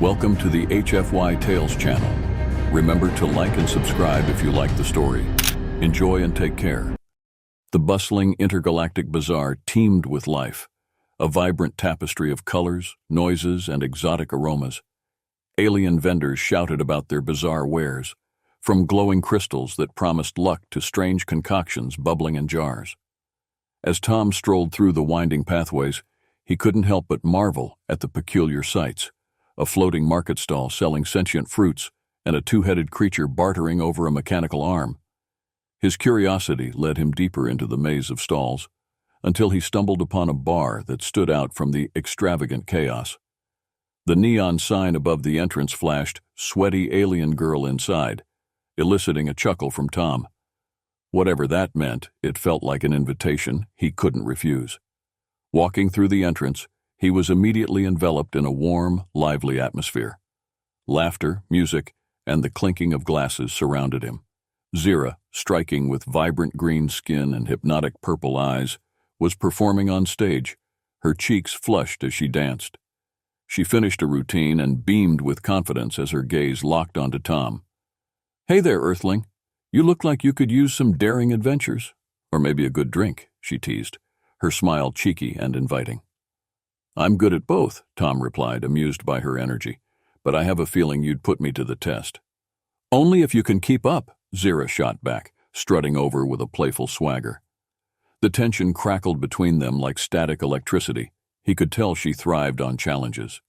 Welcome to the HFY Tales channel. Remember to like and subscribe if you like the story. Enjoy and take care. The bustling intergalactic bazaar teemed with life, a vibrant tapestry of colors, noises, and exotic aromas. Alien vendors shouted about their bizarre wares, from glowing crystals that promised luck to strange concoctions bubbling in jars. As Tom strolled through the winding pathways, he couldn't help but marvel at the peculiar sights: a floating market stall selling sentient fruits and a two-headed creature bartering over a mechanical arm. His curiosity led him deeper into the maze of stalls, until he stumbled upon a bar that stood out from the extravagant chaos. The neon sign above the entrance flashed "Sweaty Alien Girl Inside," eliciting a chuckle from Tom. Whatever that meant, it felt like an invitation he couldn't refuse. Walking through the entrance, he was immediately enveloped in a warm, lively atmosphere. Laughter, music, and the clinking of glasses surrounded him. Zera, striking with vibrant green skin and hypnotic purple eyes, was performing on stage, her cheeks flushed as she danced. She finished a routine and beamed with confidence as her gaze locked onto Tom. "Hey there, Earthling. You look like you could use some daring adventures. Or maybe a good drink," she teased, her smile cheeky and inviting. "I'm good at both," Tom replied, amused by her energy, "but I have a feeling you'd put me to the test." "Only if you can keep up," Zera shot back, strutting over with a playful swagger. The tension crackled between them like static electricity. He could tell she thrived on challenges.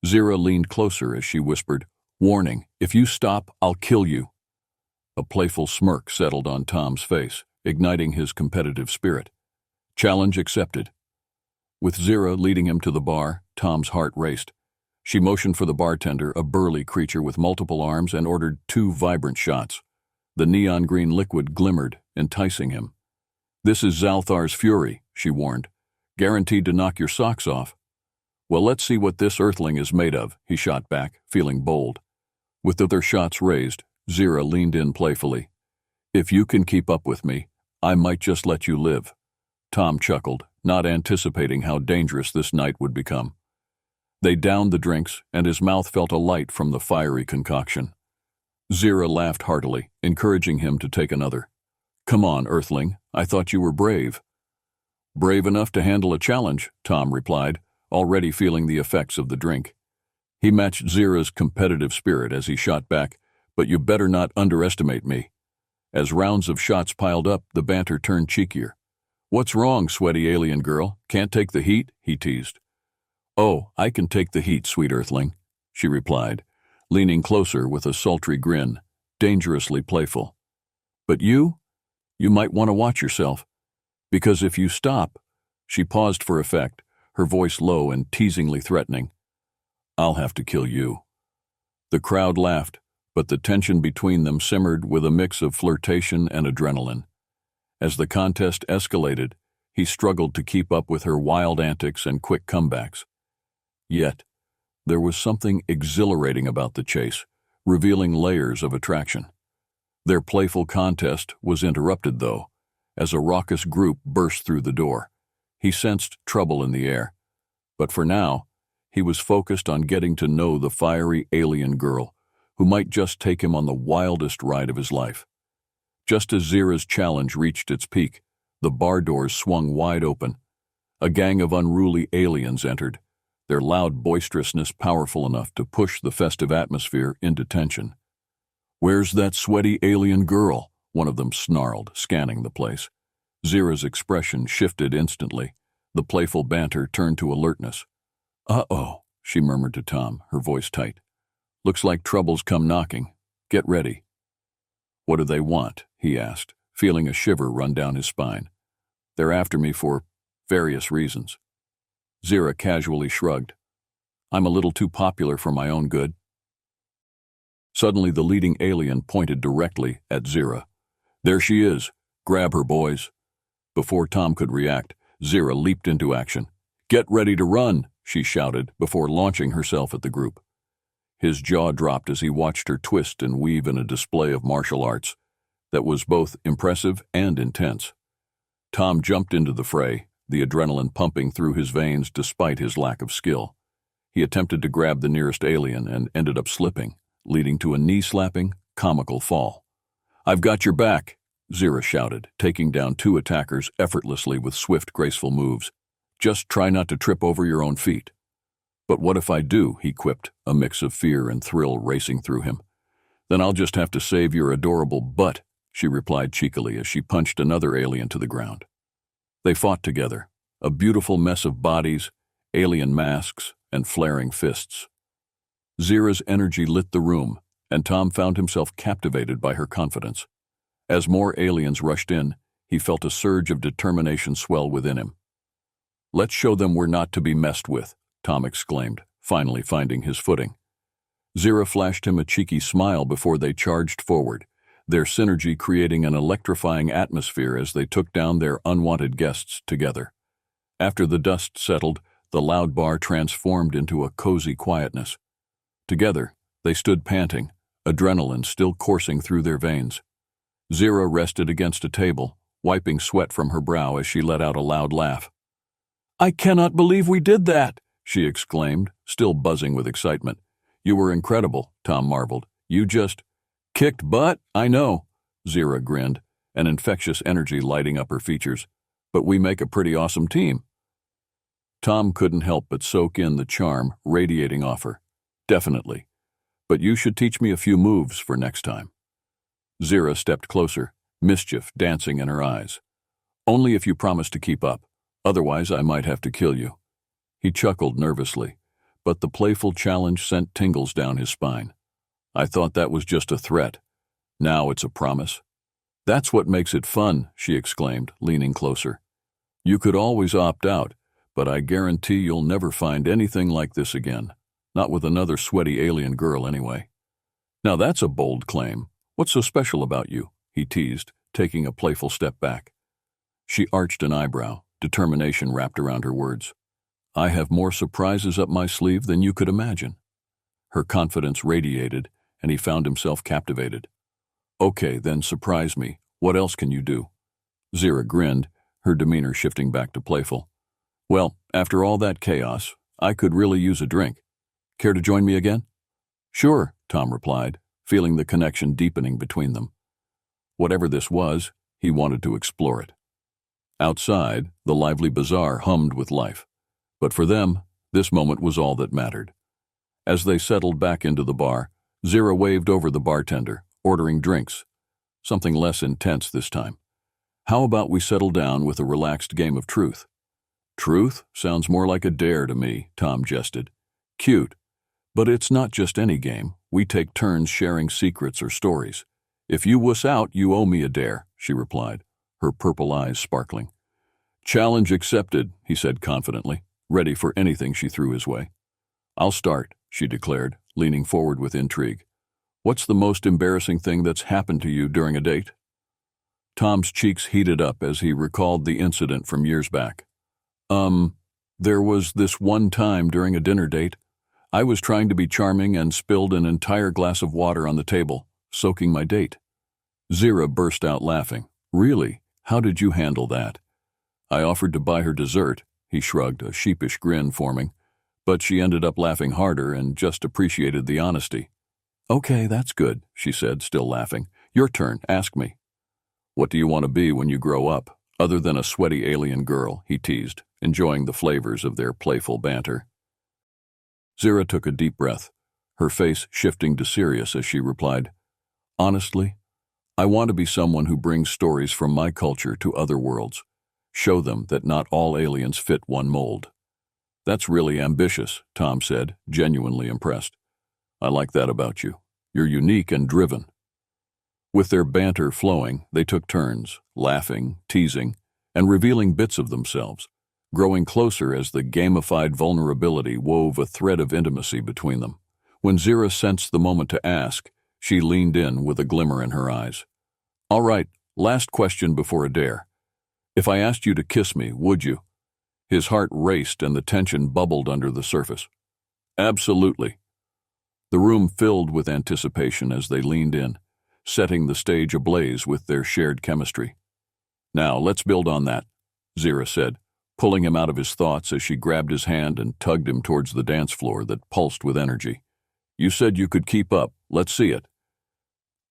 Zera leaned closer as she whispered, "Warning, if you stop, I'll kill you." A playful smirk settled on Tom's face, igniting his competitive spirit. Challenge accepted. With Zera leading him to the bar, Tom's heart raced. She motioned for the bartender, a burly creature with multiple arms, and ordered 2 vibrant shots. The neon green liquid glimmered, enticing him. "This is Zalthar's fury," she warned. "Guaranteed to knock your socks off." "Well, let's see what this Earthling is made of," he shot back, feeling bold. With their shots raised, Zera leaned in playfully. "If you can keep up with me, I might just let you live." Tom chuckled, not anticipating how dangerous this night would become. They downed the drinks, and his mouth felt a light from the fiery concoction. Zera laughed heartily, encouraging him to take another. "Come on, Earthling, I thought you were brave." "Brave enough to handle a challenge," Tom replied, already feeling the effects of the drink. He matched Zera's competitive spirit as he shot back, "But you better not underestimate me." As rounds of shots piled up, the banter turned cheekier. "What's wrong, sweaty alien girl? Can't take the heat?" he teased. "Oh, I can take the heat, sweet Earthling," she replied, leaning closer with a sultry grin, dangerously playful. "But you might want to watch yourself, because if you stop—" She paused for effect, her voice low and teasingly threatening. "I'll have to kill you." The crowd laughed, but the tension between them simmered with a mix of flirtation and adrenaline. As the contest escalated, he struggled to keep up with her wild antics and quick comebacks. Yet, there was something exhilarating about the chase, revealing layers of attraction. Their playful contest was interrupted, though, as a raucous group burst through the door. He sensed trouble in the air, but for now, he was focused on getting to know the fiery alien girl, who might just take him on the wildest ride of his life. Just as Zera's challenge reached its peak, the bar doors swung wide open. A gang of unruly aliens entered, their loud boisterousness powerful enough to push the festive atmosphere into tension. "Where's that sweaty alien girl?" one of them snarled, scanning the place. Zera's expression shifted instantly. The playful banter turned to alertness. "Uh-oh," she murmured to Tom, her voice tight. "Looks like trouble's come knocking. Get ready." "What do they want?" he asked, feeling a shiver run down his spine. "They're after me for various reasons." Zera casually shrugged. "I'm a little too popular for my own good." Suddenly, the leading alien pointed directly at Zera. "There she is. Grab her, boys." Before Tom could react, Zera leaped into action. "Get ready to run," she shouted before launching herself at the group. His jaw dropped as he watched her twist and weave in a display of martial arts that was both impressive and intense. Tom jumped into the fray, the adrenaline pumping through his veins despite his lack of skill. He attempted to grab the nearest alien and ended up slipping, leading to a knee-slapping, comical fall. "I've got your back," Zera shouted, taking down two attackers effortlessly with swift, graceful moves. "Just try not to trip over your own feet." "But what if I do?" he quipped, a mix of fear and thrill racing through him. "Then I'll just have to save your adorable butt," she replied cheekily as she punched another alien to the ground. They fought together, a beautiful mess of bodies, alien masks, and flaring fists. Zera's energy lit the room, and Tom found himself captivated by her confidence. As more aliens rushed in, he felt a surge of determination swell within him. "Let's show them we're not to be messed with," Tom exclaimed, finally finding his footing. Zera flashed him a cheeky smile before they charged forward, their synergy creating an electrifying atmosphere as they took down their unwanted guests together. After the dust settled, the loud bar transformed into a cozy quietness. Together, they stood panting, adrenaline still coursing through their veins. Zera rested against a table, wiping sweat from her brow as she let out a loud laugh. "I cannot believe we did that," she exclaimed, still buzzing with excitement. "You were incredible," Tom marveled. "You just kicked butt, I know," Zera grinned, an infectious energy lighting up her features. "But we make a pretty awesome team." Tom couldn't help but soak in the charm radiating off her. "Definitely. But you should teach me a few moves for next time." Zera stepped closer, mischief dancing in her eyes. "Only if you promise to keep up. Otherwise, I might have to kill you." He chuckled nervously, but the playful challenge sent tingles down his spine. "I thought that was just a threat. Now it's a promise." "That's what makes it fun," she exclaimed, leaning closer. "You could always opt out, but I guarantee you'll never find anything like this again. Not with another sweaty alien girl, anyway." "Now that's a bold claim. What's so special about you?" he teased, taking a playful step back. She arched an eyebrow, determination wrapped around her words. "I have more surprises up my sleeve than you could imagine." Her confidence radiated, and he found himself captivated. "Okay, then surprise me. What else can you do?" Zera grinned, her demeanor shifting back to playful. "Well, after all that chaos, I could really use a drink. Care to join me again?" "Sure," Tom replied, feeling the connection deepening between them. Whatever this was, he wanted to explore it. Outside, the lively bazaar hummed with life. But for them, this moment was all that mattered. As they settled back into the bar, Zera waved over the bartender, ordering drinks. Something less intense this time. "How about we settle down with a relaxed game of truth?" "Truth sounds more like a dare to me," Tom jested. "Cute. But it's not just any game. We take turns sharing secrets or stories. If you wuss out, you owe me a dare," she replied, her purple eyes sparkling. "Challenge accepted," he said confidently, ready for anything she threw his way. "I'll start," she declared, leaning forward with intrigue. "What's the most embarrassing thing that's happened to you during a date?" Tom's cheeks heated up as he recalled the incident from years back. There was this one time during a dinner date. I was trying to be charming and spilled an entire glass of water on the table, soaking my date." Zera burst out laughing. "Really? How did you handle that?" "I offered to buy her dessert," he shrugged, a sheepish grin forming, "but she ended up laughing harder and just appreciated the honesty." "Okay, that's good," she said, still laughing. "Your turn, ask me." "What do you want to be when you grow up, other than a sweaty alien girl?" he teased, enjoying the flavors of their playful banter. Zera took a deep breath, her face shifting to serious as she replied, "Honestly, I want to be someone who brings stories from my culture to other worlds. Show them that not all aliens fit one mold." "That's really ambitious," Tom said, genuinely impressed. "I like that about you. You're unique and driven." With their banter flowing, they took turns, laughing, teasing, and revealing bits of themselves, growing closer as the gamified vulnerability wove a thread of intimacy between them. When Zera sensed the moment to ask, she leaned in with a glimmer in her eyes. "All right, last question before a dare. If I asked you to kiss me, would you?" His heart raced and the tension bubbled under the surface. "Absolutely." The room filled with anticipation as they leaned in, setting the stage ablaze with their shared chemistry. "Now, let's build on that," Zera said, pulling him out of his thoughts as she grabbed his hand and tugged him towards the dance floor that pulsed with energy. "You said you could keep up. Let's see it."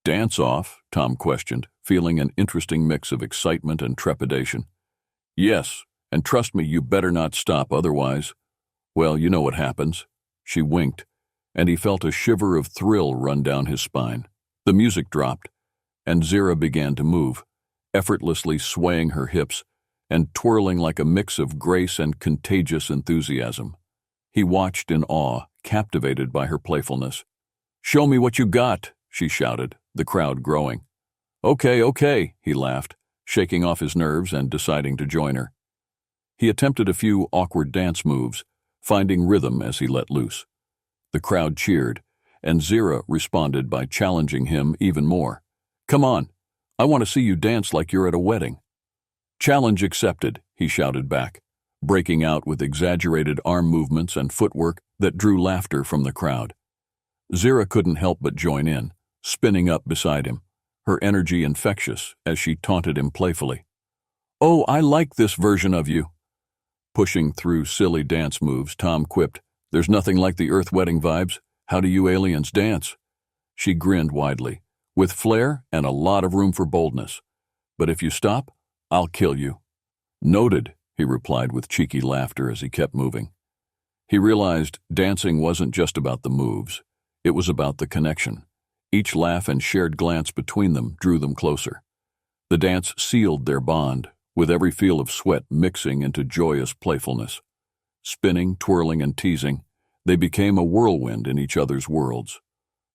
"Dance off?" Tom questioned, feeling an interesting mix of excitement and trepidation. "Yes, and trust me, you better not stop, otherwise, well, you know what happens." She winked, and he felt a shiver of thrill run down his spine. The music dropped, and Zera began to move, effortlessly swaying her hips and twirling like a mix of grace and contagious enthusiasm. He watched in awe, captivated by her playfulness. "Show me what you got," she shouted, the crowd growing. Okay, he laughed, shaking off his nerves and deciding to join her. He attempted a few awkward dance moves, finding rhythm as he let loose. The crowd cheered, and Zera responded by challenging him even more. "Come on, I want to see you dance like you're at a wedding." "Challenge accepted," he shouted back, breaking out with exaggerated arm movements and footwork that drew laughter from the crowd. Zera couldn't help but join in, spinning up beside him, her energy infectious as she taunted him playfully. "Oh, I like this version of you." Pushing through silly dance moves, Tom quipped, "There's nothing like the Earth wedding vibes. How do you aliens dance?" She grinned widely, with flair and a lot of room for boldness. "But if you stop, I'll kill you." "Noted," he replied with cheeky laughter as he kept moving. He realized dancing wasn't just about the moves. It was about the connection. Each laugh and shared glance between them drew them closer. The dance sealed their bond, with every feel of sweat mixing into joyous playfulness. Spinning, twirling, and teasing, they became a whirlwind in each other's worlds.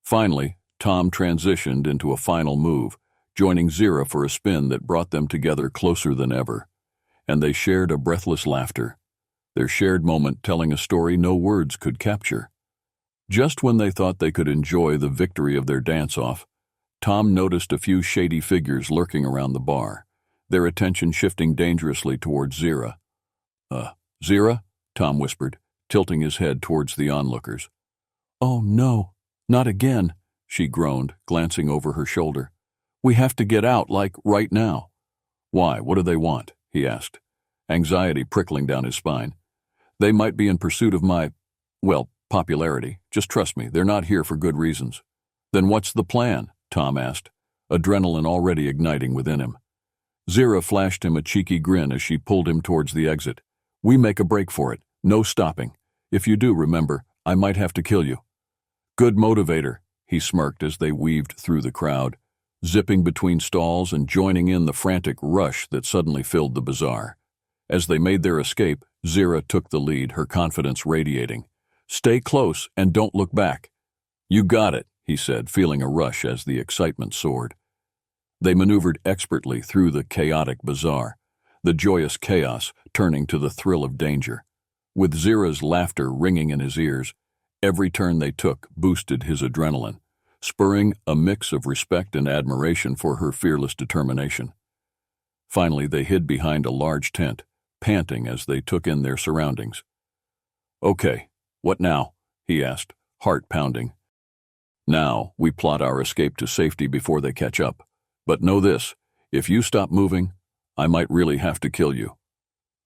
Finally, Tom transitioned into a final move, joining Zera for a spin that brought them together closer than ever. And they shared a breathless laughter, their shared moment telling a story no words could capture. Just when they thought they could enjoy the victory of their dance-off, Tom noticed a few shady figures lurking around the bar, their attention shifting dangerously towards Zera. Zera?" Tom whispered, tilting his head towards the onlookers. "Oh, no, not again," she groaned, glancing over her shoulder. "We have to get out, like, right now." "Why, what do they want?" he asked, anxiety prickling down his spine. "They might be in pursuit of popularity. Just trust me, they're not here for good reasons." "Then what's the plan?" Tom asked, adrenaline already igniting within him. Zera flashed him a cheeky grin as she pulled him towards the exit. "We make a break for it. No stopping. If you do, remember, I might have to kill you." "Good motivator," he smirked as they weaved through the crowd, zipping between stalls and joining in the frantic rush that suddenly filled the bazaar. As they made their escape, Zera took the lead, her confidence radiating. "Stay close and don't look back." "You got it," he said, feeling a rush as the excitement soared. They maneuvered expertly through the chaotic bazaar, the joyous chaos turning to the thrill of danger. With Zera's laughter ringing in his ears, every turn they took boosted his adrenaline, spurring a mix of respect and admiration for her fearless determination. Finally, they hid behind a large tent, panting as they took in their surroundings. "Okay, what now?" he asked, heart pounding. "Now, we plot our escape to safety before they catch up. But know this, if you stop moving, I might really have to kill you."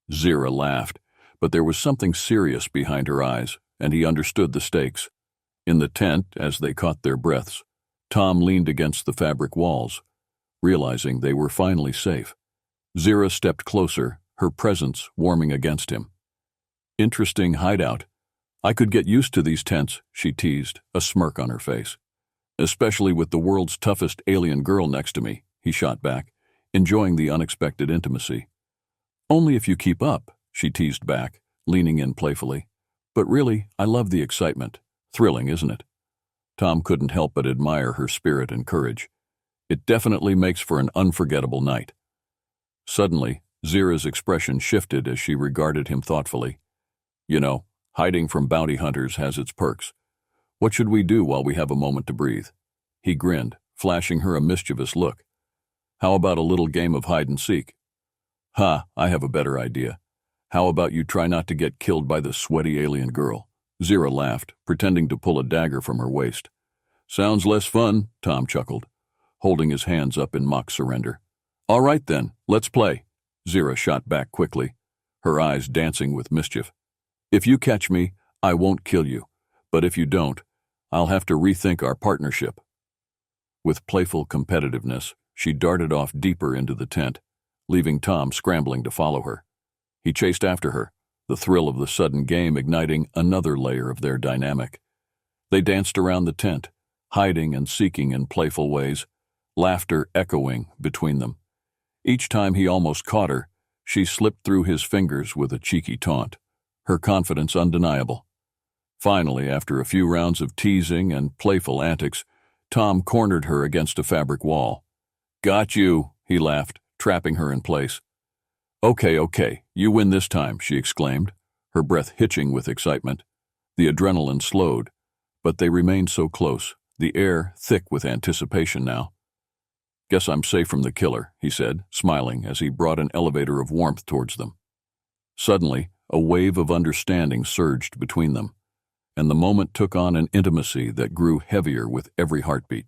Zera laughed, but there was something serious behind her eyes, and he understood the stakes. In the tent, as they caught their breaths, Tom leaned against the fabric walls, realizing they were finally safe. Zera stepped closer, her presence warming against him. "Interesting hideout. I could get used to these tents," she teased, a smirk on her face. "Especially with the world's toughest alien girl next to me," he shot back, enjoying the unexpected intimacy. "Only if you keep up," she teased back, leaning in playfully. "But really, I love the excitement. Thrilling, isn't it?" Tom couldn't help but admire her spirit and courage. It definitely makes for an unforgettable night. Suddenly, Zera's expression shifted as she regarded him thoughtfully. "You know, hiding from bounty hunters has its perks. What should we do while we have a moment to breathe?" He grinned, flashing her a mischievous look. "How about a little game of hide and seek?" "Ha, I have a better idea. How about you try not to get killed by the sweaty alien girl?" Zera laughed, pretending to pull a dagger from her waist. "Sounds less fun," Tom chuckled, holding his hands up in mock surrender. "All right then, let's play." Zera shot back quickly, her eyes dancing with mischief. "If you catch me, I won't kill you, but if you don't, I'll have to rethink our partnership." With playful competitiveness, she darted off deeper into the tent, leaving Tom scrambling to follow her. He chased after her, the thrill of the sudden game igniting another layer of their dynamic. They danced around the tent, hiding and seeking in playful ways, laughter echoing between them. Each time he almost caught her, she slipped through his fingers with a cheeky taunt, her confidence undeniable. Finally, after a few rounds of teasing and playful antics, Tom cornered her against a fabric wall. "Got you," he laughed, trapping her in place. Okay, you win this time," she exclaimed, her breath hitching with excitement. The adrenaline slowed, but they remained so close, the air thick with anticipation now. "Guess I'm safe from the killer," he said, smiling as he brought an elevator of warmth towards them. Suddenly, a wave of understanding surged between them, and the moment took on an intimacy that grew heavier with every heartbeat.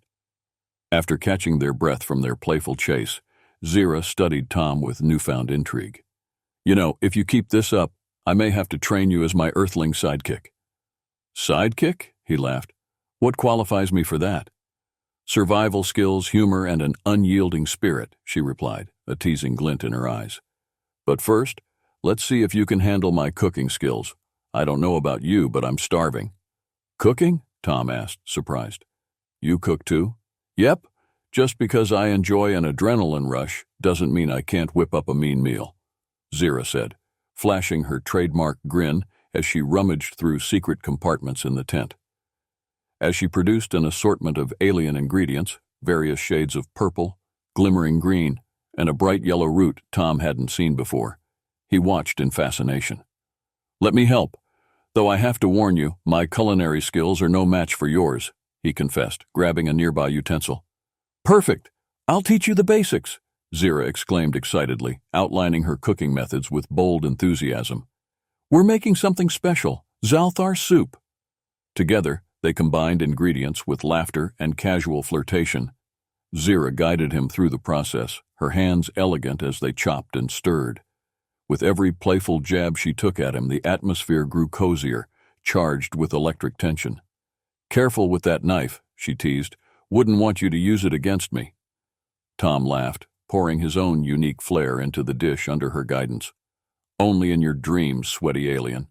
After catching their breath from their playful chase, Zera studied Tom with newfound intrigue. "You know, if you keep this up, I may have to train you as my earthling sidekick." "Sidekick?" he laughed. "What qualifies me for that?" "Survival skills, humor, and an unyielding spirit," she replied, a teasing glint in her eyes. "But first, let's see if you can handle my cooking skills. I don't know about you, but I'm starving." "Cooking?" Tom asked, surprised. "You cook too?" "Yep. Just because I enjoy an adrenaline rush doesn't mean I can't whip up a mean meal," Zera said, flashing her trademark grin as she rummaged through secret compartments in the tent. As she produced an assortment of alien ingredients, various shades of purple, glimmering green, and a bright yellow root Tom hadn't seen before, he watched in fascination. "Let me help, though I have to warn you, my culinary skills are no match for yours," he confessed, grabbing a nearby utensil. "Perfect! I'll teach you the basics," Zera exclaimed excitedly, outlining her cooking methods with bold enthusiasm. "We're making something special, Zalthar soup." Together, they combined ingredients with laughter and casual flirtation. Zera guided him through the process, her hands elegant as they chopped and stirred. With every playful jab she took at him, the atmosphere grew cozier, charged with electric tension. "Careful with that knife," she teased. "Wouldn't want you to use it against me." Tom laughed, pouring his own unique flair into the dish under her guidance. "Only in your dreams, sweaty alien."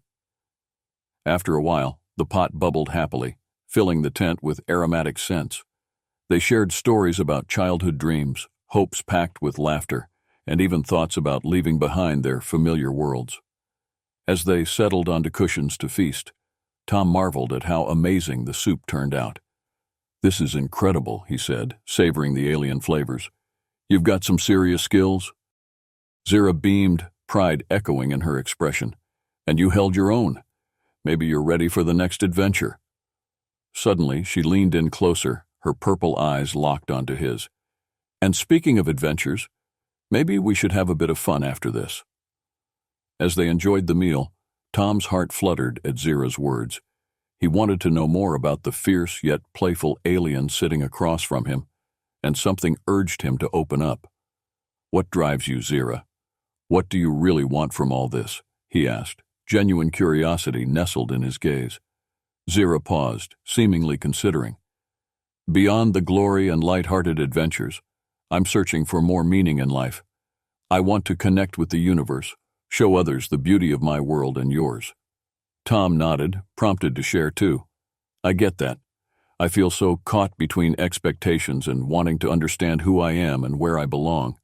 After a while, the pot bubbled happily, filling the tent with aromatic scents. They shared stories about childhood dreams, hopes packed with laughter, and even thoughts about leaving behind their familiar worlds. As they settled onto cushions to feast, Tom marveled at how amazing the soup turned out. "This is incredible," he said, savoring the alien flavors. "You've got some serious skills?" Zera beamed, pride echoing in her expression. "And you held your own. Maybe you're ready for the next adventure." Suddenly, she leaned in closer, her purple eyes locked onto his. "And speaking of adventures, maybe we should have a bit of fun after this." As they enjoyed the meal, Tom's heart fluttered at Zera's words. He wanted to know more about the fierce yet playful alien sitting across from him, and something urged him to open up. "What drives you, Zera? What do you really want from all this?" he asked, genuine curiosity nestled in his gaze. Zera paused, seemingly considering. "Beyond the glory and light-hearted adventures, I'm searching for more meaning in life. I want to connect with the universe, show others the beauty of my world and yours." Tom nodded, prompted to share too. "I get that. I feel so caught between expectations and wanting to understand who I am and where I belong."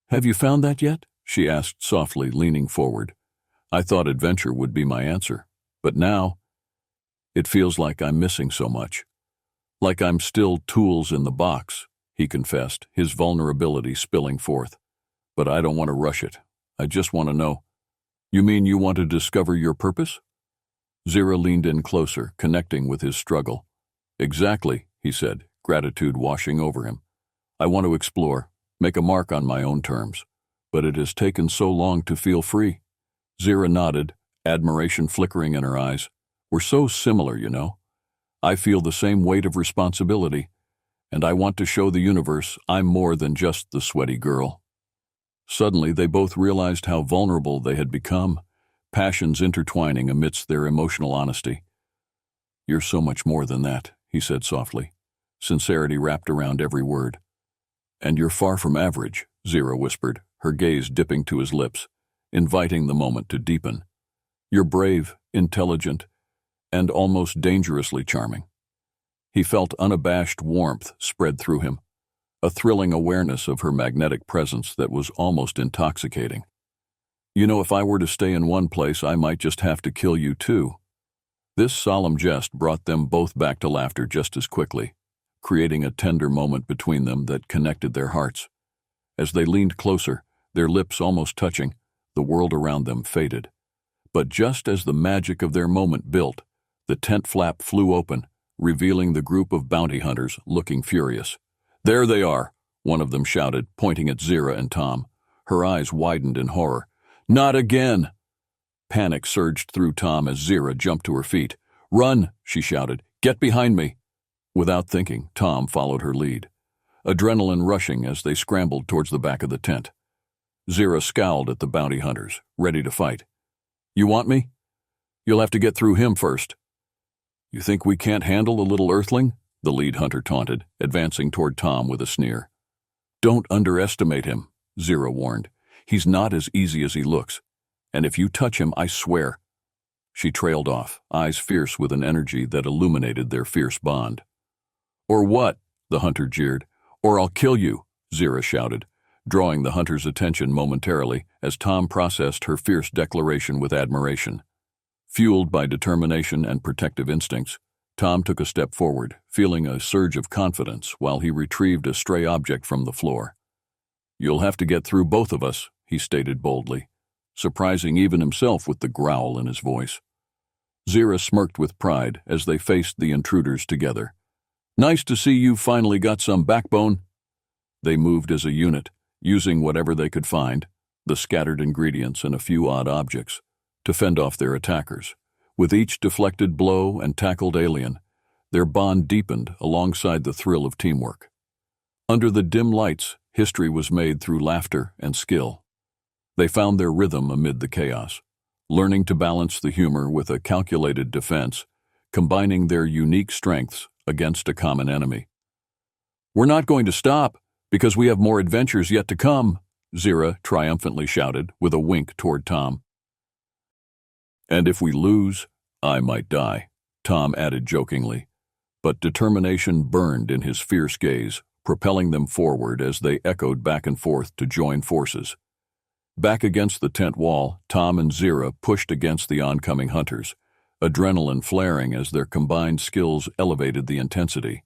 "Have you found that yet?" she asked softly, leaning forward. "I thought adventure would be my answer, but now it feels like I'm missing so much. Like I'm still tools in the box," he confessed, his vulnerability spilling forth. "But I don't want to rush it. I just want to know." "You mean you want to discover your purpose?" Zera leaned in closer, connecting with his struggle. "Exactly," he said, gratitude washing over him. "I want to explore, make a mark on my own terms. But it has taken so long to feel free." Zera nodded, admiration flickering in her eyes. "We're so similar, you know. I feel the same weight of responsibility, and I want to show the universe I'm more than just the sweaty girl." Suddenly, they both realized how vulnerable they had become, passions intertwining amidst their emotional honesty. "You're so much more than that," he said softly, sincerity wrapped around every word. "And you're far from average," Zera whispered, her gaze dipping to his lips, inviting the moment to deepen. "You're brave, intelligent, and almost dangerously charming." He felt unabashed warmth spread through him, a thrilling awareness of her magnetic presence that was almost intoxicating. "You know, if I were to stay in one place, I might just have to kill you too." This solemn jest brought them both back to laughter just as quickly, creating a tender moment between them that connected their hearts. As they leaned closer, their lips almost touching, the world around them faded. But just as the magic of their moment built, the tent flap flew open, revealing the group of bounty hunters looking furious. "There they are," one of them shouted, pointing at Zera and Tom. Her eyes widened in horror. "Not again!" Panic surged through Tom as Zera jumped to her feet. "Run!" she shouted. "Get behind me!" Without thinking, Tom followed her lead, adrenaline rushing as they scrambled towards the back of the tent. Zera scowled at the bounty hunters, ready to fight. "You want me? You'll have to get through him first." "You think we can't handle a little earthling?" the lead hunter taunted, advancing toward Tom with a sneer. "Don't underestimate him," Zera warned. "He's not as easy as he looks. And if you touch him, I swear." She trailed off, eyes fierce with an energy that illuminated their fierce bond. "Or what?" the hunter jeered. "Or I'll kill you," Zera shouted, drawing the hunter's attention momentarily as Tom processed her fierce declaration with admiration. Fueled by determination and protective instincts, Tom took a step forward, feeling a surge of confidence while he retrieved a stray object from the floor. "You'll have to get through both of us," he stated boldly, surprising even himself with the growl in his voice. Zera smirked with pride as they faced the intruders together. "Nice to see you finally got some backbone." They moved as a unit, using whatever they could find, the scattered ingredients and a few odd objects, to fend off their attackers. With each deflected blow and tackled alien, their bond deepened alongside the thrill of teamwork. Under the dim lights, history was made through laughter and skill. They found their rhythm amid the chaos, learning to balance the humor with a calculated defense, combining their unique strengths against a common enemy. "We're not going to stop, because we have more adventures yet to come," Zera triumphantly shouted with a wink toward Tom. "And if we lose, I might die," Tom added jokingly. But determination burned in his fierce gaze, propelling them forward as they echoed back and forth to join forces. Back against the tent wall, Tom and Zera pushed against the oncoming hunters, adrenaline flaring as their combined skills elevated the intensity.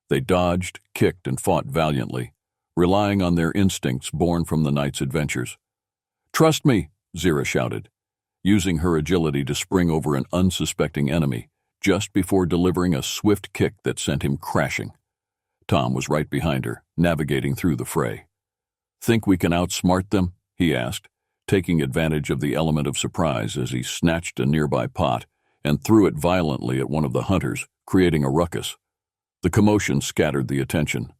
They dodged, kicked, and fought valiantly, relying on their instincts born from the night's adventures. "Trust me," Zera shouted, using her agility to spring over an unsuspecting enemy, just before delivering a swift kick that sent him crashing. Tom was right behind her, navigating through the fray. "Think we can outsmart them?" he asked, taking advantage of the element of surprise as he snatched a nearby pot and threw it violently at one of the hunters, creating a ruckus. The commotion scattered the attention.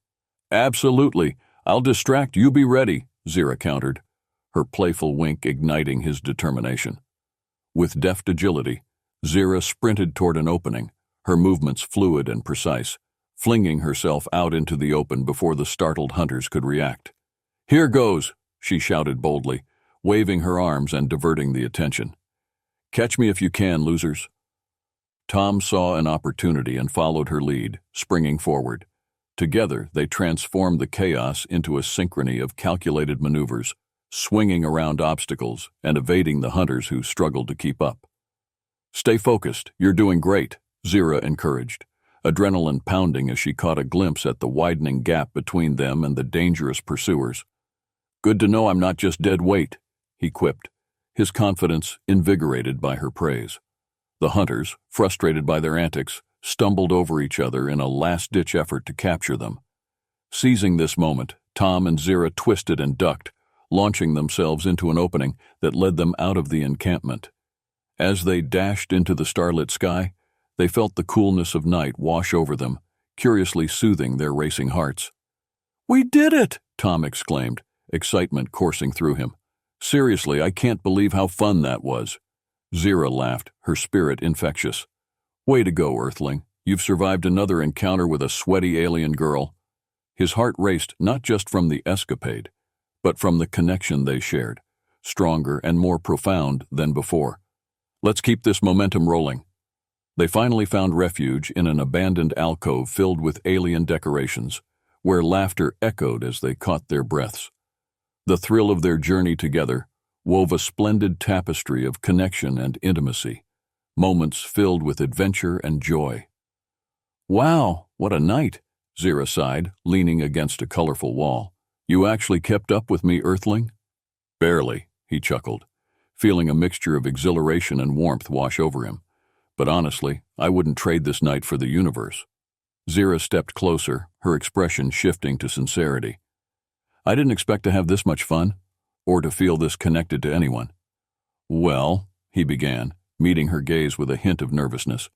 "Absolutely. I'll distract, you be ready," Zera countered, her playful wink igniting his determination. With deft agility, Zera sprinted toward an opening, her movements fluid and precise, flinging herself out into the open before the startled hunters could react. "Here goes," she shouted boldly, waving her arms and diverting the attention. "Catch me if you can, losers." Tom saw an opportunity and followed her lead, springing forward. Together, they transformed the chaos into a synchrony of calculated maneuvers, swinging around obstacles and evading the hunters who struggled to keep up. "Stay focused, you're doing great," Zera encouraged, adrenaline pounding as she caught a glimpse at the widening gap between them and the dangerous pursuers. "Good to know I'm not just dead weight," he quipped, his confidence invigorated by her praise. The hunters, frustrated by their antics, stumbled over each other in a last-ditch effort to capture them. Seizing this moment, Tom and Zera twisted and ducked, launching themselves into an opening that led them out of the encampment. As they dashed into the starlit sky, they felt the coolness of night wash over them, curiously soothing their racing hearts. "We did it!" Tom exclaimed, excitement coursing through him. Seriously, I can't believe how fun that was. Zera laughed, her spirit infectious. Way to go, Earthling. You've survived another encounter with a sweaty alien girl. His heart raced not just from the escapade, but from the connection they shared, stronger and more profound than before. Let's keep this momentum rolling. They finally found refuge in an abandoned alcove filled with alien decorations, where laughter echoed as they caught their breaths. The thrill of their journey together wove a splendid tapestry of connection and intimacy, moments filled with adventure and joy. Wow, what a night, Zera sighed, leaning against a colorful wall. You actually kept up with me, Earthling? Barely, he chuckled, feeling a mixture of exhilaration and warmth wash over him. But honestly, I wouldn't trade this night for the universe. Zera stepped closer, her expression shifting to sincerity. I didn't expect to have this much fun, or to feel this connected to anyone. Well, he began, meeting her gaze with a hint of nervousness.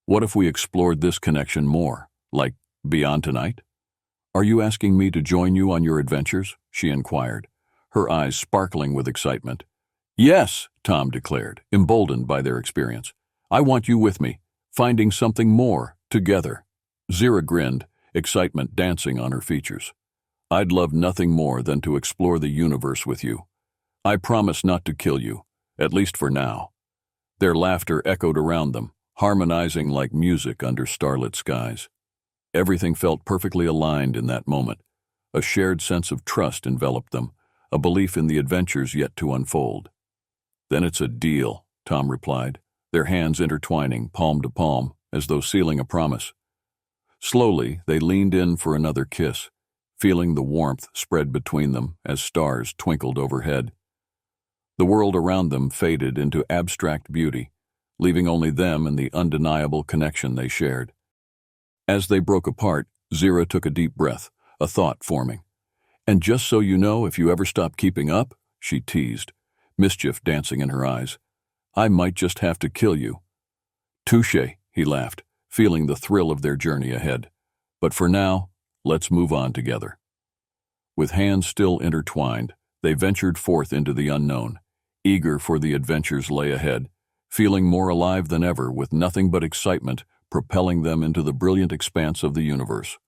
What if we explored this connection more, like beyond tonight? Are you asking me to join you on your adventures? She inquired, her eyes sparkling with excitement. Yes, Tom declared, emboldened by their experience. I want you with me, finding something more, together. Zera grinned, excitement dancing on her features. I'd love nothing more than to explore the universe with you. I promise not to kill you, at least for now. Their laughter echoed around them, harmonizing like music under starlit skies. Everything felt perfectly aligned in that moment. A shared sense of trust enveloped them, a belief in the adventures yet to unfold. Then it's a deal, Tom replied, their hands intertwining, palm to palm, as though sealing a promise. Slowly, they leaned in for another kiss, feeling the warmth spread between them as stars twinkled overhead. The world around them faded into abstract beauty, leaving only them and the undeniable connection they shared. As they broke apart, Zera took a deep breath, a thought forming. And just so you know, if you ever stop keeping up, she teased, mischief dancing in her eyes, I might just have to kill you. Touché, he laughed, feeling the thrill of their journey ahead. But for now, let's move on together. With hands still intertwined, they ventured forth into the unknown, eager for the adventures lay ahead, feeling more alive than ever with nothing but excitement propelling them into the brilliant expanse of the universe.